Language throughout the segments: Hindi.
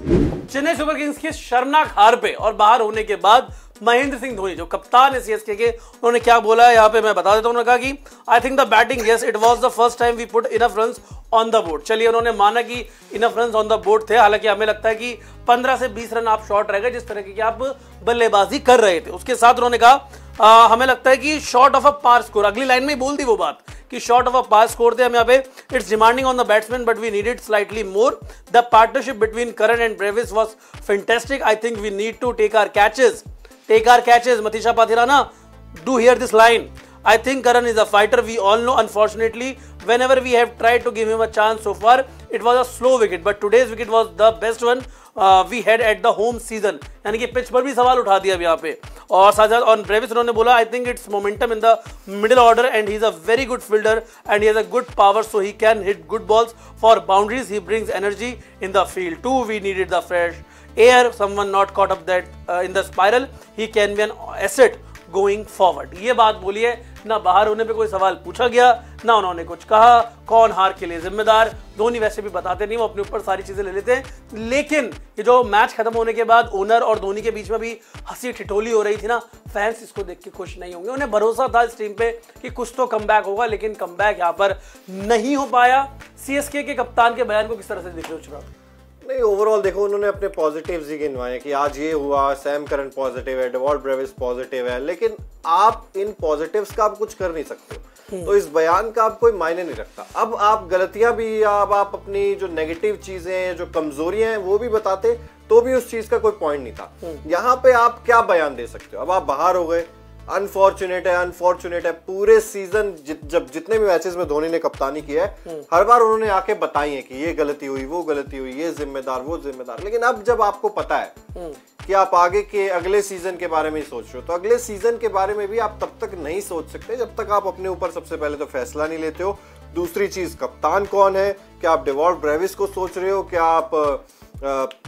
चेन्नई सुपर किंग्स की शर्मनाक हार पे और बाहर होने के बाद महेंद्र सिंह धोनी जो कप्तान है सीएसके के, उन्होंने क्या बोला है यहाँ पे मैं बता देता हूँ। उन्होंने कहा कि I think the batting yes it was the first time we put enough runs on the board. चलिए, उन्होंने माना कि enough runs on the board थे, हालांकि हमें लगता है कि 15 से 20 रन आप शॉर्ट रह गए जिस तरह की आप बल्लेबाजी कर रहे थे। उसके साथ उन्होंने कहा हमें लगता है कि short of a par score, अगली लाइन में ही बोल दी वो बात कि short of a par score थे हम यहाँ पे। It's demanding on the batsman but we needed slightly more. The partnership between Karan and Brevis was fantastic. I think we need to take our catches. Take our catches, Matisha Pathirana. Do hear this line. I think Karan is a fighter. We all know. Unfortunately, whenever we have tried to give him a chance so far, it was a slow wicket. But today's wicket was the best one we had at the home season. यानी कि पिच पर भी सवाल उठा दिया अब यहाँ पे। और साथ साथ ऑन ब्रेविस उन्होंने बोला I think it's momentum in the middle order and he's a very good fielder and he has a good power so he can hit good balls for boundaries. He brings energy in the field too. We needed the fresh air, someone not caught up that in the spiral. He can be an asset going forward. ये बात बोली है। ना बाहर होने पे कोई सवाल पूछा गया, ना उन्होंने कुछ कहा। कौन हार के लिए जिम्मेदार? धोनी वैसे भी बताते नहीं, वो अपने ऊपर सारी चीजें ले लेते हैं। लेकिन ये जो मैच खत्म होने के बाद ओनर और धोनी के बीच में भी हंसी ठिठोली हो रही थी ना, फैंस इसको देख के खुश नहीं होंगे। उन्हें भरोसा था इस टीम पे कि कुछ तो कमबैक होगा, लेकिन कमबैक यहाँ पर नहीं हो पाया। सीएसके के कप्तान के बयान को किस तरह से देख रहे हो? नहीं, ओवरऑल देखो उन्होंने अपने पॉजिटिव्स ही गिनवाए कि आज ये हुआ, सैम करन पॉजिटिव है, डेवॉल्ट ब्रेविस पॉजिटिव है, लेकिन आप इन पॉजिटिव्स का आप कुछ कर नहीं सकते हो, तो इस बयान का आप कोई मायने नहीं रखता। अब आप गलतियां भी, अब आप अपनी जो नेगेटिव चीजें, जो कमजोरियां हैं वो भी बताते तो भी उस चीज का कोई पॉइंट नहीं था। यहाँ पे आप क्या बयान दे सकते हो? अब आप बाहर हो गए, अनफॉर्चुनेट है। पूरे सीजन जब जितने भी मैचेस में धोनी ने कप्तानी की है, हर बार उन्होंने आके बताई है कि ये गलती हुई, वो गलती हुई, ये जिम्मेदार, वो जिम्मेदार। लेकिन अब जब आपको पता है कि आप आगे के अगले सीजन के बारे में ही सोच रहे हो, तो अगले सीजन के बारे में भी आप तब तक नहीं सोच सकते जब तक आप अपने ऊपर सबसे पहले तो फैसला नहीं लेते हो। दूसरी चीज, कप्तान कौन है? क्या आप डेवॉल्ट ब्रेविस को सोच रहे हो? क्या आप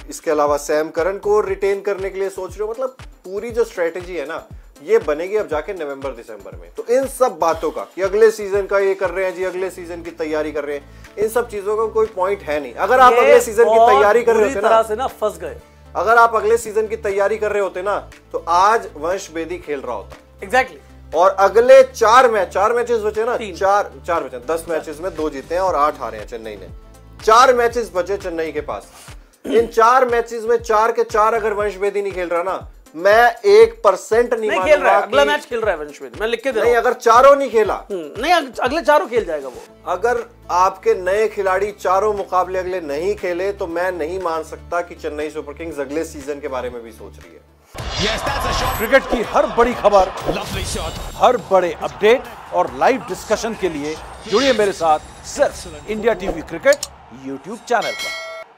इसके अलावा सैम करन को रिटेन करने के लिए सोच रहे हो? मतलब पूरी जो स्ट्रेटेजी है ना, ये बनेगी अब जाके नवंबर दिसंबर में। तो इन सब बातों का कि अगले सीजन का ये कर रहे हैं जी, अगले सीजन की तैयारी कर रहे हैं, इन सब चीजों का कोई पॉइंट है नहीं। अगर आप अगले सीजन की तैयारी कर रहे होते ना, फंस गए। अगर आप अगले सीजन की तैयारी कर रहे होते ना, तो आज वंश बेदी खेल रहा होता। एग्जैक्टली। और अगले चार मैचेस बचे ना, चार बचे, 10 मैचेस में 2 जीते हैं और 8 हारे हैं चेन्नई ने। 4 मैचेस बचे चेन्नई के पास। इन 4 मैचेस में 4 के 4 अगर वंश बेदी नहीं खेल रहा ना, मैं 1% नहीं खेल रहा है। अगला मैच खेल रहा है वंश बेदी, मैं लिख के दे रहा हूं। नहीं, अगर चारों नहीं खेला, नहीं अगले 4 खेल जाएगा वो। अगर आपके नए खिलाड़ी 4 मुकाबले अगले नहीं खेले, तो मैं नहीं मान सकता कि चेन्नई सुपर किंग्स अगले सीजन के बारे में भी सोच रही है। क्रिकेट की हर बड़ी खबर, हर बड़े अपडेट और लाइव डिस्कशन के लिए जुड़िए मेरे साथ सिर्फ India TV cricket YouTube channel पर।